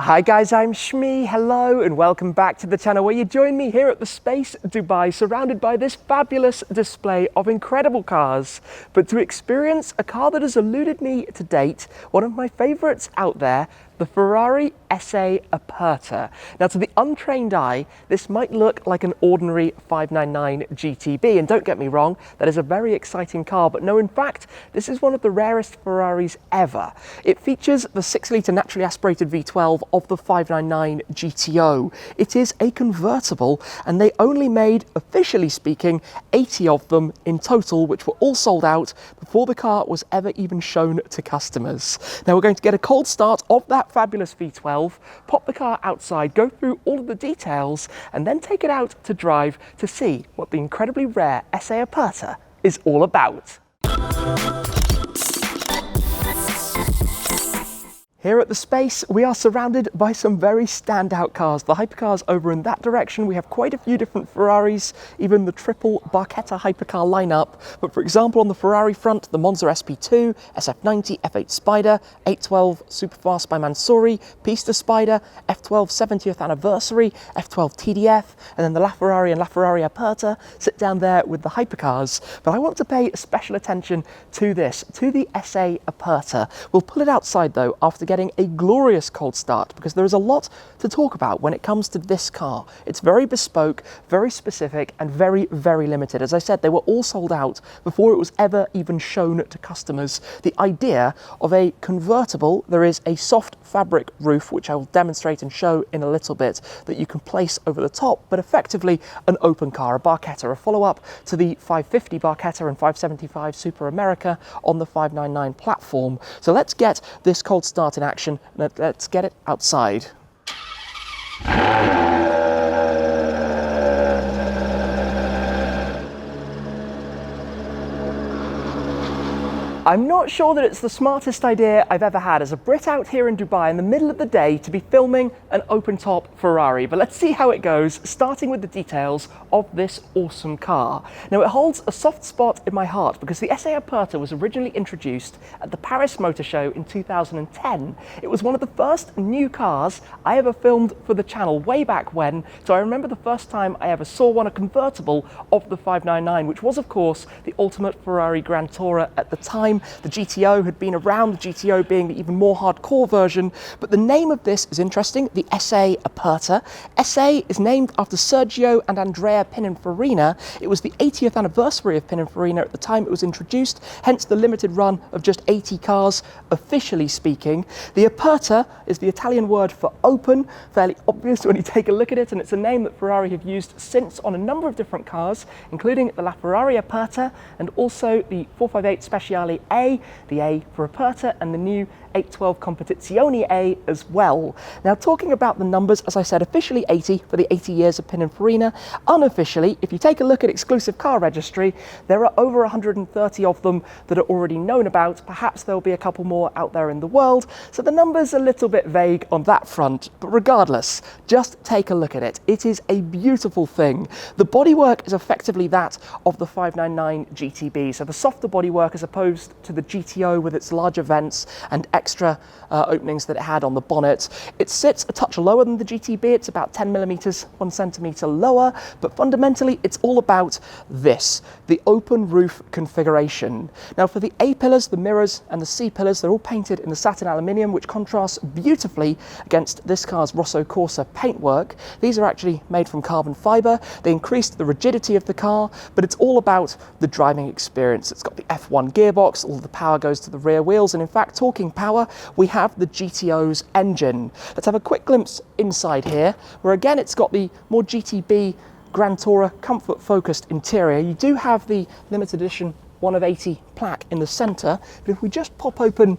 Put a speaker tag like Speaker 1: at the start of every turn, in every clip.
Speaker 1: Hi guys, I'm Shmi, hello and welcome back to the channel where you join me here at the Space Dubai, surrounded by this fabulous display of incredible cars. But to experience a car that has eluded me to date, one of my favourites out there, the Ferrari SA Aperta. Now to the untrained eye, this might look like an ordinary 599 GTB, and don't get me wrong, that is a very exciting car, but no, in fact, this is one of the rarest Ferraris ever. It features the 6-litre naturally aspirated V12 of the 599 GTO. It is a convertible, and they only made, officially speaking, 80 of them in total, which were all sold out before the car was ever even shown to customers. Now we're going to get a cold start of that fabulous V12, pop the car outside, go through all of the details, and then take it out to drive to see what the incredibly rare SA Aperta is all about. Here at the Space, we are surrounded by some very standout cars. The hypercars over in that direction, we have quite a few different Ferraris, even the triple Barchetta hypercar lineup. But for example, on the Ferrari front, the Monza SP2, SF90, F8 Spider, 812 Superfast by Mansouri, Pista Spider, F12 70th anniversary, F12 TDF, and then the LaFerrari and LaFerrari Aperta sit down there with the hypercars. But I want to pay special attention to this, to the SA Aperta. We'll pull it outside though after getting a glorious cold start, because there is a lot to talk about when it comes to this car. It's very bespoke, very specific, and very, very limited. As I said, they were all sold out before it was ever even shown to customers. The idea of a convertible, there is a soft fabric roof, which I will demonstrate and show in a little bit, that you can place over the top, but effectively an open car, a Barchetta, a follow-up to the 550 Barchetta and 575 Super America on the 599 platform. So let's get this cold start in action, and let's get it outside. I'm not sure that it's the smartest idea I've ever had as a Brit out here in Dubai in the middle of the day to be filming an open-top Ferrari, but let's see how it goes, starting with the details of this awesome car. Now, it holds a soft spot in my heart because the SA Aperta was originally introduced at the Paris Motor Show in 2010. It was one of the first new cars I ever filmed for the channel way back when, so I remember the first time I ever saw one, a convertible of the 599, which was, of course, the ultimate Ferrari Grand Tourer at the time. The GTO had been around, the GTO being the even more hardcore version, but the name of this is interesting, the SA Aperta. SA is named after Sergio and Andrea Pininfarina. It was the 80th anniversary of Pininfarina at the time it was introduced, hence the limited run of just 80 cars, officially speaking. The Aperta is the Italian word for open, fairly obvious when you take a look at it, and it's a name that Ferrari have used since on a number of different cars, including the LaFerrari Aperta and also the 458 Speciale A, the A for Aperta, and the new 812 Competizione A as well. Now, talking about the numbers, as I said, officially 80 for the 80 years of Pininfarina. Unofficially, if you take a look at exclusive car registry, there are over 130 of them that are already known about. Perhaps there'll be a couple more out there in the world, so the number's a little bit vague on that front. But regardless, just take a look at it. It is a beautiful thing. The bodywork is effectively that of the 599 GTB, so the softer bodywork as opposed to the GTO with its larger vents and extra openings that it had on the bonnet. It sits a touch lower than the GTB. It's about 10 millimeters, 1 centimeter lower, but fundamentally it's all about this, the open roof configuration. Now, for the A pillars, the mirrors, and the C pillars, they're all painted in the satin aluminium, which contrasts beautifully against this car's Rosso Corsa paintwork. These are actually made from carbon fiber. They increased the rigidity of the car, but it's all about the driving experience. It's got the F1 gearbox, all the power goes to the rear wheels, and in fact, talking power, we have the GTO's engine. Let's have a quick glimpse inside here, where again it's got the more GTB Grand Tourer comfort focused interior. You do have the limited edition 1 of 80 plaque in the center, but if we just pop open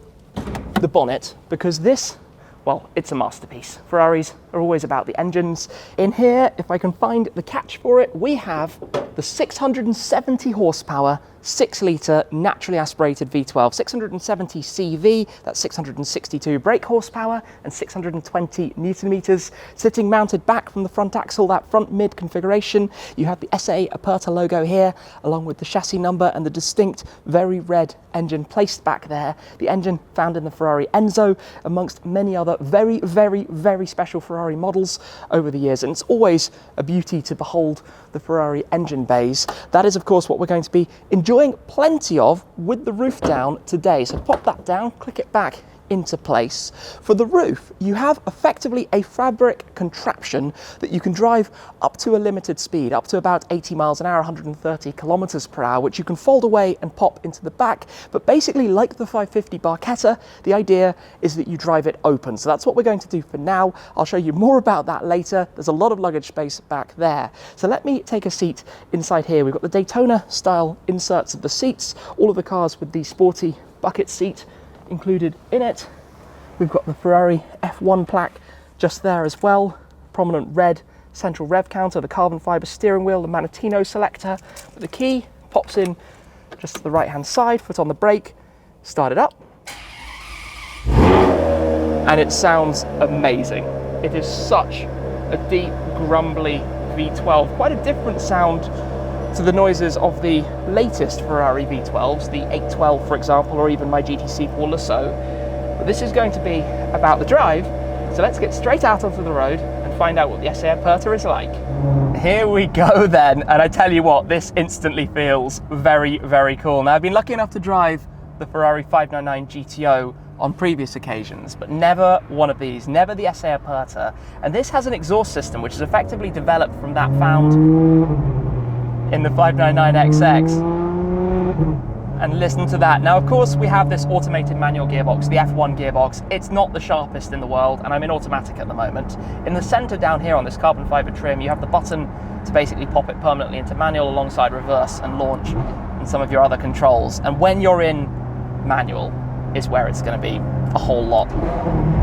Speaker 1: the bonnet, because this, well, it's a masterpiece. Ferraris are always about the engines. In here, if I can find the catch for it, we have the 670 horsepower 6-litre naturally aspirated V12, 670 CV, that's 662 brake horsepower and 620 newton meters. Sitting mounted back from the front axle, that front mid configuration, you have the SA Aperta logo here, along with the chassis number and the distinct, very red engine placed back there. The engine found in the Ferrari Enzo, amongst many other very, very, very special Ferrari models over the years. And it's always a beauty to behold the Ferrari engine bays. That is, of course, what we're going to be enjoying plenty of with the roof down today. So pop that down, click it back into place. For the roof, you have effectively a fabric contraption that you can drive up to a limited speed, up to about 80 miles an hour, 130 kilometers per hour, which you can fold away and pop into the back. But basically, like the 550 Barchetta, the idea is that you drive it open. So that's what we're going to do for now. I'll show you more about that later. There's a lot of luggage space back there. So let me take a seat inside here. We've got the Daytona style inserts of the seats, all of the cars with the sporty bucket seat included in it. We've got the Ferrari F1 plaque just there as well, prominent red central rev counter, the carbon fiber steering wheel, the Manatino selector. The key pops in just to the right hand side, foot on the brake, start it up, and it sounds amazing. It is such a deep, grumbly V12, quite a different sound to the noises of the latest Ferrari V12s, the 812 for example, or even my GTC 4 Lusso. But this is going to be about the drive, so let's get straight out onto the road and find out what the SA Aperta is like. Here we go then, and I tell you what, this instantly feels very, very cool. Now, I've been lucky enough to drive the Ferrari 599 GTO on previous occasions, but never one of these, never the SA Aperta. And this has an exhaust system which is effectively developed from that found in the 599XX. And listen to that. Now, of course, we have this automated manual gearbox, the F1 gearbox. It's not the sharpest in the world, and I'm in automatic at the moment. In the center down here on this carbon fiber trim, you have the button to basically pop it permanently into manual alongside reverse and launch and some of your other controls. And when you're in manual is where it's going to be a whole lot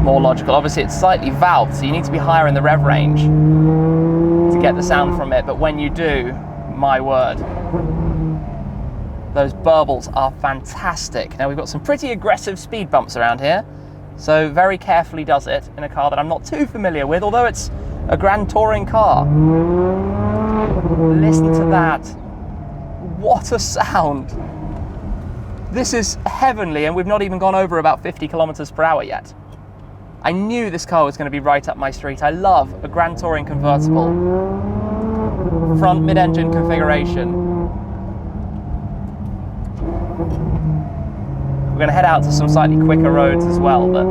Speaker 1: more logical. Obviously, it's slightly valved, so you need to be higher in the rev range to get the sound from it. But when you do, my word, those burbles are fantastic. Now, we've got some pretty aggressive speed bumps around here, so very carefully does it in a car that I'm not too familiar with, although it's a grand touring car. Listen to that. What a sound. This is heavenly, and we've not even gone over about 50 kilometers per hour yet. I knew this car was going to be right up my street. I love a grand touring convertible. Front mid-engine configuration. We're going to head out to some slightly quicker roads as well, but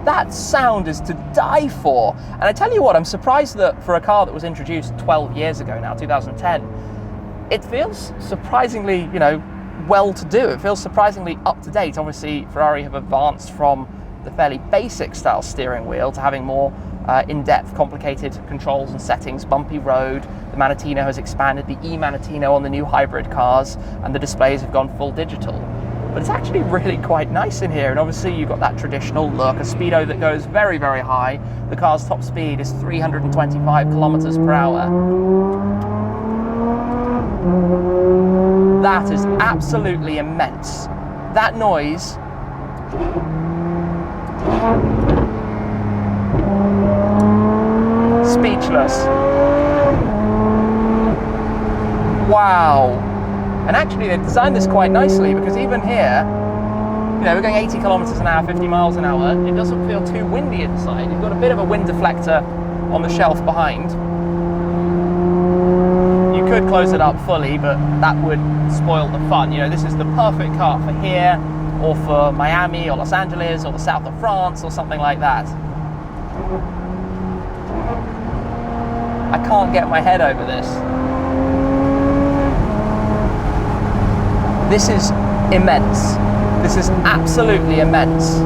Speaker 1: that sound is to die for. And I tell you what, I'm surprised that for a car that was introduced 12 years ago now, 2010, it feels surprisingly, well to do. It feels surprisingly up to date. Obviously, Ferrari have advanced from the fairly basic style steering wheel to having more in-depth, complicated controls and settings, bumpy road. The Manatino has expanded, the e-Manatino on the new hybrid cars, and the displays have gone full digital. But it's actually really quite nice in here, and obviously you've got that traditional look, a speedo that goes very, very high. The car's top speed is 325 kilometers per hour. That is absolutely immense. That noise speechless. Wow. And actually they've designed this quite nicely, because even here, we're going 80 kilometers an hour, 50 miles an hour. It doesn't feel too windy inside. You've got a bit of a wind deflector on the shelf behind. You could close it up fully, but that would spoil the fun. This is the perfect car for here, or for Miami, or Los Angeles, or the south of France, or something like that. I can't get my head over this. This is immense. This is absolutely immense.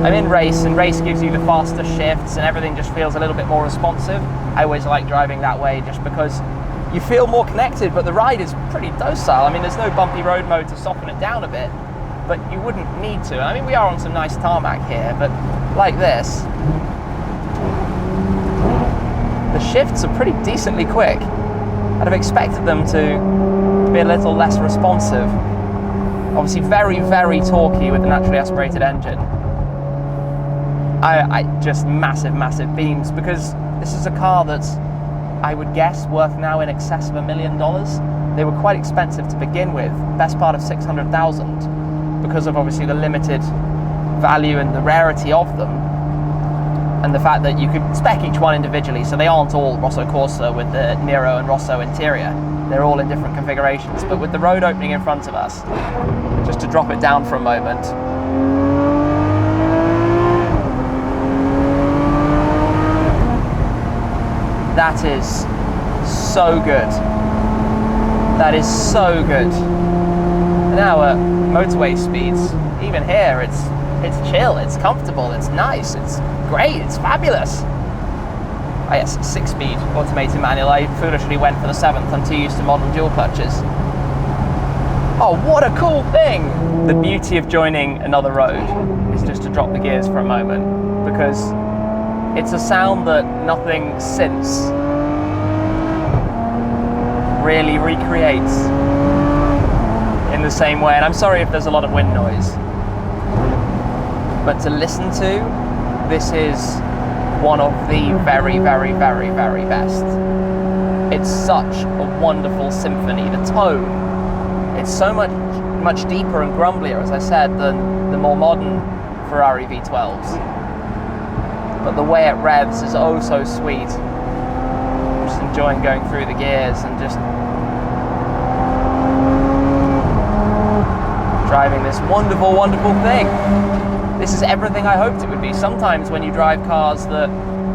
Speaker 1: I'm in race, and race gives you the faster shifts, and everything just feels a little bit more responsive. I always like driving that way just because you feel more connected, but the ride is pretty docile. I mean, there's no bumpy road mode to soften it down a bit, but you wouldn't need to. I mean, we are on some nice tarmac here, but like this, the shifts are pretty decently quick. I'd have expected them to be a little less responsive. Obviously very, very torquey with the naturally aspirated engine. I just massive beams, because this is a car that's, I would guess, worth now in excess of $1 million. They were quite expensive to begin with, best part of 600,000, because of obviously the limited value and the rarity of them, and the fact that you could spec each one individually, so they aren't all Rosso Corsa with the Nero and Rosso interior. They're all in different configurations. But with the road opening in front of us, just to drop it down for a moment, that is so good. That is so good. Now at motorway speeds, even here, it's chill, it's comfortable, it's nice, it's great, it's fabulous. Oh yes, 6-speed automated manual. I foolishly went for the 7th. I'm too used to modern dual clutches. Oh, what a cool thing! The beauty of joining another road is just to drop the gears for a moment, because it's a sound that nothing since really recreates in the same way. And I'm sorry if there's a lot of wind noise, but to listen to, this is one of the very, very, very, very best. It's such a wonderful symphony. The tone, it's so much deeper and grumblier, as I said, than the more modern Ferrari V12s. But the way it revs is oh so sweet. I'm just enjoying going through the gears and just driving this wonderful, wonderful thing. This is everything I hoped it would be. Sometimes when you drive cars that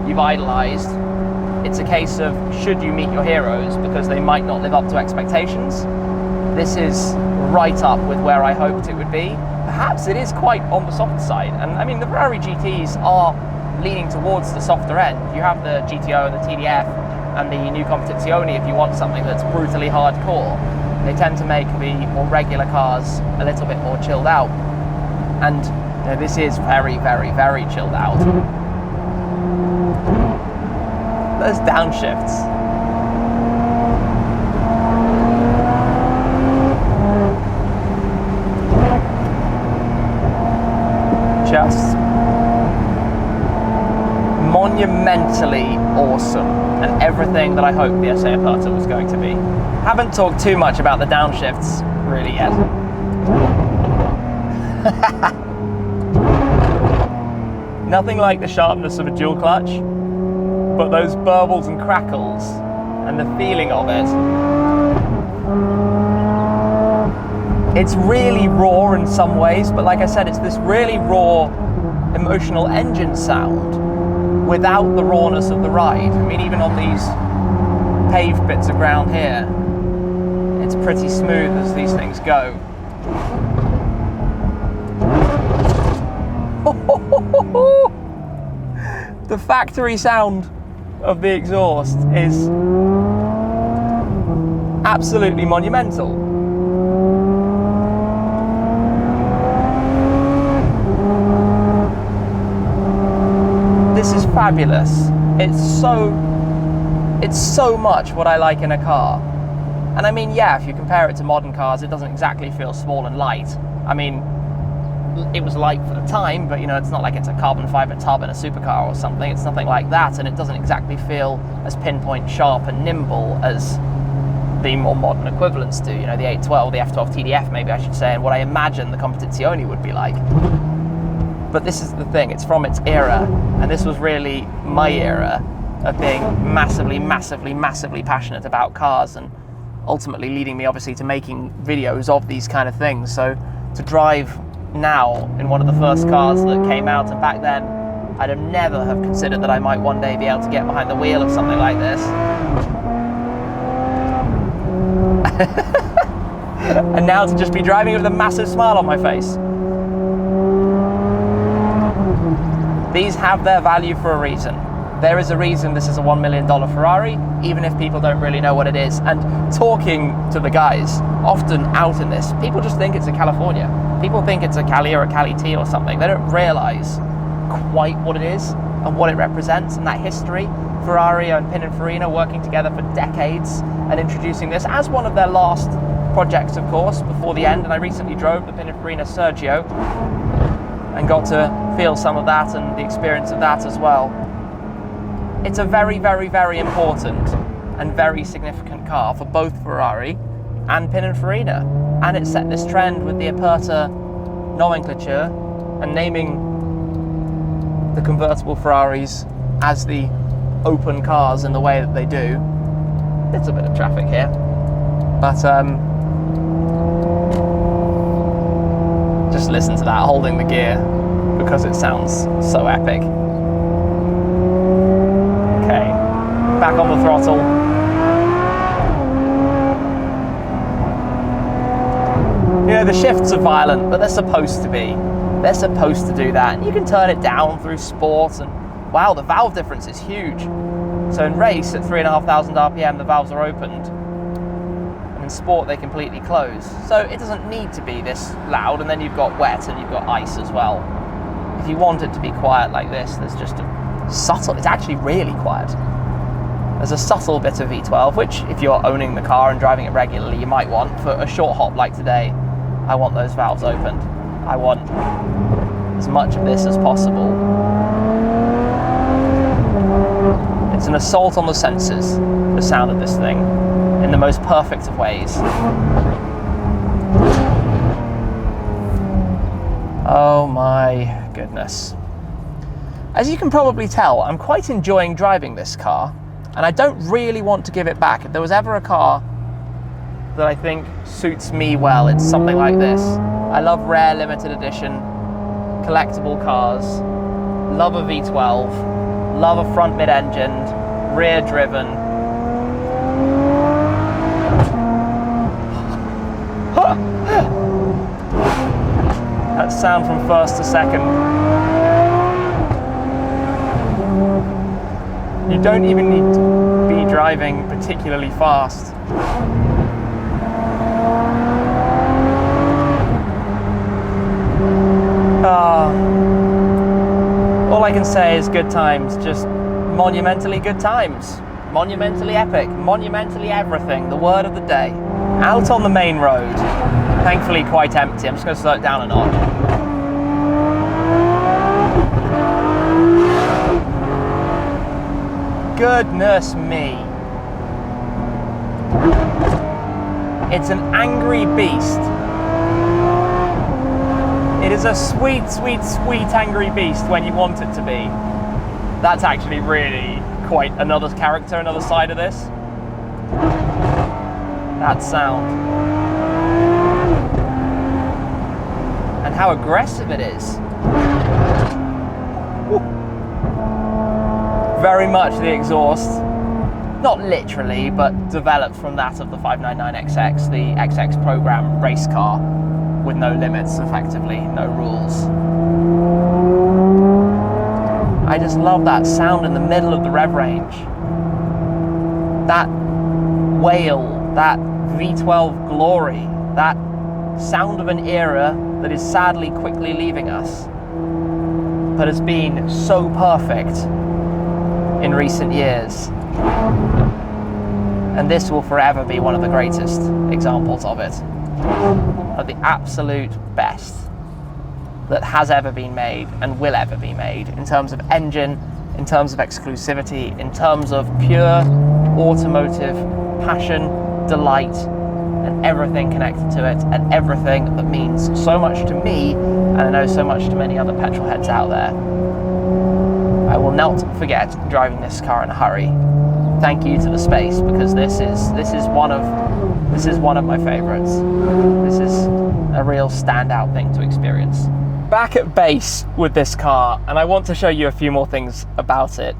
Speaker 1: you've idolized, it's a case of should you meet your heroes because they might not live up to expectations. This is right up with where I hoped it would be. Perhaps it is quite on the soft side. And I mean, the Ferrari GTs are leaning towards the softer end. You have the GTO and the TDF and the new Competizione if you want something that's brutally hardcore. They tend to make the more regular cars a little bit more chilled out. And this is very, very, very chilled out. Those downshifts. Just monumentally awesome, and everything that I hoped the SA Aperta was going to be. Haven't talked too much about the downshifts really yet. Nothing like the sharpness of a dual clutch, but those burbles and crackles and the feeling of it. It's really raw in some ways, but like I said, it's this really raw, emotional engine sound without the rawness of the ride. I mean, even on these paved bits of ground here, it's pretty smooth as these things go. The factory sound of the exhaust is absolutely monumental. This is fabulous. It's so much what I like in a car. And I mean, yeah, if you compare it to modern cars, it doesn't exactly feel small and light. I mean, it was light for the time, but you know, it's not like it's a carbon fiber tub in a supercar or something. It's nothing like that, and it doesn't exactly feel as pinpoint sharp and nimble as the more modern equivalents do. You know, the 812, the F12 TDF, maybe I should say, and what I imagine the Competizione would be like. But this is the thing, it's from its era, and this was really my era of being massively, massively, massively passionate about cars, and ultimately leading me obviously to making videos of these kind of things. So to drive now in one of the first cars that came out, and back then I'd have never have considered that I might one day be able to get behind the wheel of something like this. And now to just be driving with a massive smile on my face. These have their value for a reason. There is a reason this is a $1 million Ferrari, even if people don't really know what it is. And talking to the guys, often out in this, people just think it's a California. People think it's a Cali or a Cali T or something. They don't realize quite what it is and what it represents and that history. Ferrari and Pininfarina working together for decades and introducing this as one of their last projects, of course, before the end. And I recently drove the Pininfarina Sergio and got to feel some of that and the experience of that as well. It's a very, very, very important and very significant car for both Ferrari and Pininfarina. And it set this trend with the Aperta nomenclature and naming the convertible Ferraris as the open cars in the way that they do. There's a bit of traffic here, but just listen to that, holding the gear, because it sounds so epic. Okay, back on the throttle. You know, the shifts are violent, but they're supposed to be. They're supposed to do that. And you can turn it down through sport, and wow, the valve difference is huge. So in race, at 3,500 RPM, the valves are opened. And in sport, they completely close. So it doesn't need to be this loud, and then you've got wet and you've got ice as well. If you want it to be quiet like this, there's just a subtle, it's actually really quiet. There's a subtle bit of V12, which if you're owning the car and driving it regularly, you might want. For a short hop like today, I want those valves opened. I want as much of this as possible. It's an assault on the senses, the sound of this thing, in the most perfect of ways. Oh my goodness. As you can probably tell, I'm quite enjoying driving this car, and I don't really want to give it back. If there was ever a car that I think suits me well, it's something like this. I love rare limited edition collectible cars, love a V12, love a front mid-engined, rear driven. That sound from first to second. You don't even need to be driving particularly fast. All I can say is good times, just monumentally good times. Monumentally epic, monumentally everything, the word of the day. Out on the main road, thankfully quite empty. I'm just going to slow it down a notch. Goodness me. It's an angry beast. It is a sweet, sweet, sweet angry beast when you want it to be. That's actually really quite another character, another side of this. That sound. And how aggressive it is. Woo. Very much the exhaust, not literally, but developed from that of the 599XX, the XX program race car, with no limits, effectively, no rules. I just love that sound in the middle of the rev range. That wail, that V12 glory, that sound of an era that is sadly quickly leaving us, but has been so perfect in recent years. And this will forever be one of the greatest examples of it. Of the absolute best that has ever been made and will ever be made, in terms of engine, in terms of exclusivity, in terms of pure automotive passion, delight, and everything connected to it, and everything that means so much to me, and I know so much to many other petrol heads out there. I will not forget driving this car in a hurry. Thank you to the Space, because this is one of my favorites. This is a real standout thing to experience. Back at base with this car, and I want to show you a few more things about it.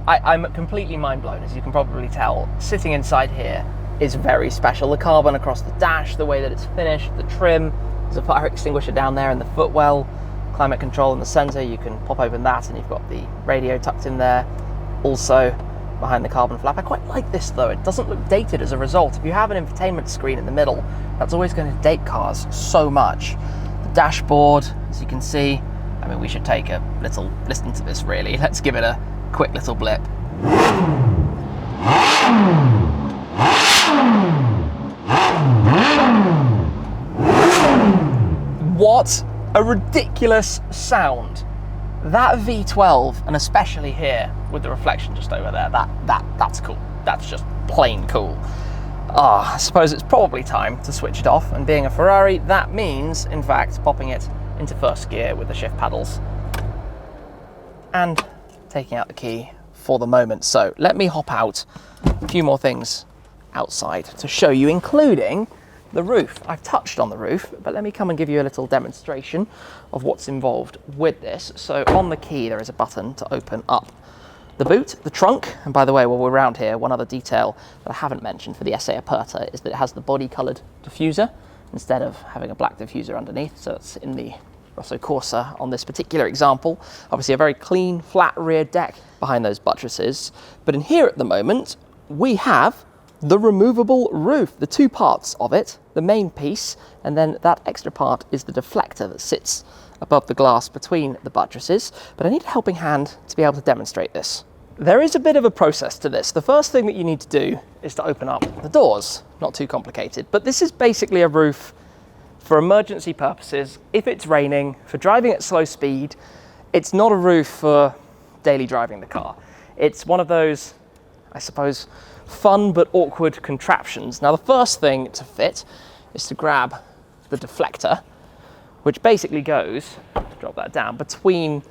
Speaker 1: I'm completely mind blown, as you can probably tell. Sitting inside here is very special. The carbon across the dash, the way that it's finished, the trim, there's a fire extinguisher down there in the footwell, climate control in the center, you can pop open that and you've got the radio tucked in there. Also, behind the carbon flap. I quite like this though, it doesn't look dated as a result. If you have an infotainment screen in the middle, that's always going to date cars so much. The dashboard, as you can see, I mean, we should take a little listen to this really. Let's give it a quick little blip. What a ridiculous sound. That V12, and especially here with the reflection just over there, that's cool. That's just plain cool. I suppose it's probably time to switch it off, and being a Ferrari, that means, in fact, popping it into first gear with the shift paddles and taking out the key for the moment. So let me hop out a few more things outside to show you, including the roof. I've touched on the roof, but let me come and give you a little demonstration of what's involved with this. So on the key, there is a button to open up the boot, the trunk, and by the way, while we're around here, one other detail that I haven't mentioned for the SA Aperta is that it has the body-coloured diffuser instead of having a black diffuser underneath, so it's in the Rosso Corsa on this particular example. Obviously a very clean, flat rear deck behind those buttresses, but in here at the moment, we have the removable roof, the two parts of it, the main piece, and then that extra part is the deflector that sits above the glass between the buttresses, but I need a helping hand to be able to demonstrate this. There is a bit of a process to this. The first thing that you need to do is to open up the doors. Not too complicated, but this is basically a roof for emergency purposes. If it's raining, for driving at slow speed, it's not a roof for daily driving the car. It's one of those, I suppose, fun but awkward contraptions. Now the first thing to fit is to grab the deflector, which basically goes, drop that down, between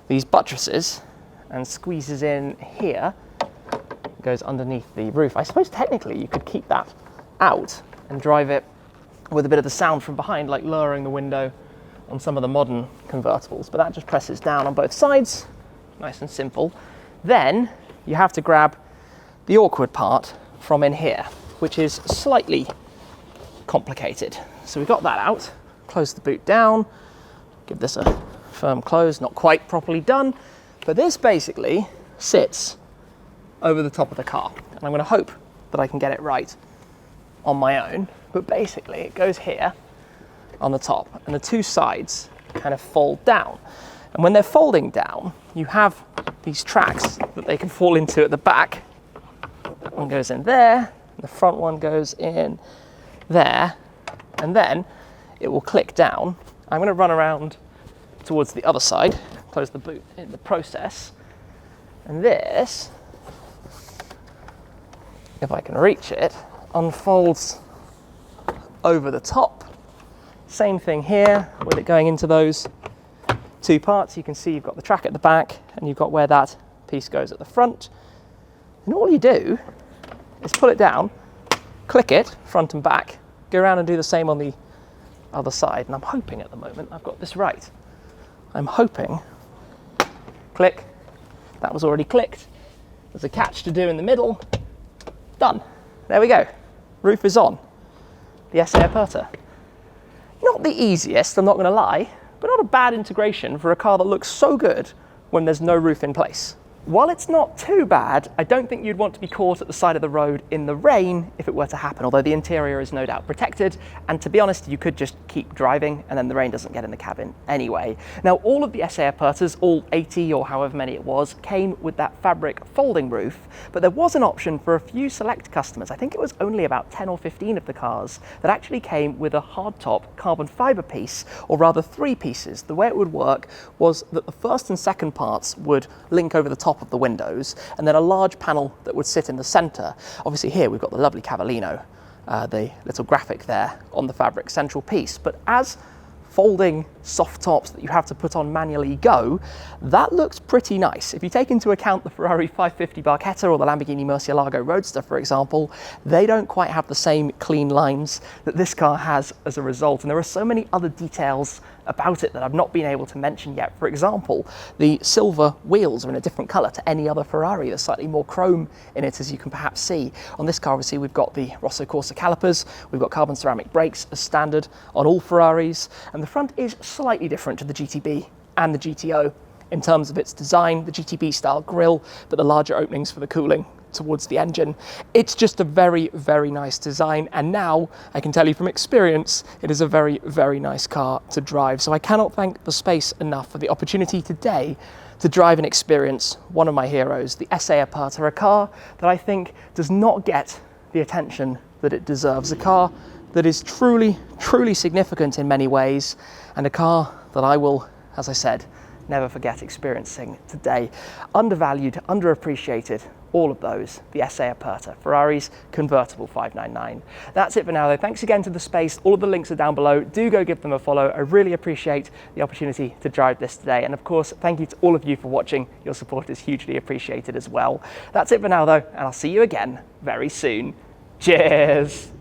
Speaker 1: these buttresses and squeezes in here, goes underneath the roof. I suppose technically you could keep that out and drive it with a bit of the sound from behind, like lowering the window on some of the modern convertibles, but that just presses down on both sides, nice and simple. Then you have to grab the awkward part from in here, which is slightly complicated. So we've got that out, close the boot down, give this a firm close, not quite properly done, but this basically sits over the top of the car. And I'm going to hope that I can get it right on my own, but basically it goes here on the top and the two sides kind of fold down. And when they're folding down, you have these tracks that they can fall into at the back. That one goes in there, the front one goes in there, and then it will click down. I'm going to run around towards the other side, close the boot in the process, and this, if I can reach it, unfolds over the top. Same thing here, with it going into those two parts. You can see you've got the track at the back, and you've got where that piece goes at the front. And all you do is pull it down, click it front and back, go around and do the same on the other side. And I'm hoping at the moment I've got this right. I'm hoping, click, that was already clicked. There's a catch to do in the middle. Done. There we go. Roof is on. The SA Aperta. Not the easiest, I'm not going to lie, but not a bad integration for a car that looks so good when there's no roof in place. While it's not too bad, I don't think you'd want to be caught at the side of the road in the rain if it were to happen, although the interior is no doubt protected, and to be honest, you could just keep driving and then the rain doesn't get in the cabin anyway. Now, all of the SA Apertas, all 80 or however many it was, came with that fabric folding roof, but there was an option for a few select customers. I think it was only about 10 or 15 of the cars that actually came with a hardtop carbon fiber piece, or rather 3 pieces. The way it would work was that the first and second parts would link over the top of the windows, and then a large panel that would sit in the center. Obviously here we've got the lovely Cavallino, the little graphic there on the fabric central piece, but as folding soft tops that you have to put on manually go, that looks pretty nice. If you take into account the Ferrari 550 Barchetta or the Lamborghini Murcielago Roadster, for example, they don't quite have the same clean lines that this car has as a result. And there are so many other details about it that I've not been able to mention yet. For example, the silver wheels are in a different color to any other Ferrari. There's slightly more chrome in it, as you can perhaps see. On this car, obviously, we've got the Rosso Corsa calipers, we've got carbon ceramic brakes as standard on all Ferraris, and the front is slightly different to the GTB and the GTO in terms of its design, the GTB style grille, but the larger openings for the cooling towards the engine. It's just a very, very nice design, and now I can tell you from experience, it is a very, very nice car to drive. So I cannot thank the Space enough for the opportunity today to drive and experience one of my heroes, the SA Aperta, a car that I think does not get the attention that it deserves, a car that is truly, truly significant in many ways, and a car that I will, as I said, never forget experiencing today. Undervalued, underappreciated, all of those, the SA Aperta, Ferrari's convertible 599. That's it for now though. Thanks again to the Space. All of the links are down below. Do go give them a follow. I really appreciate the opportunity to drive this today. And of course, thank you to all of you for watching. Your support is hugely appreciated as well. That's it for now though, and I'll see you again very soon. Cheers.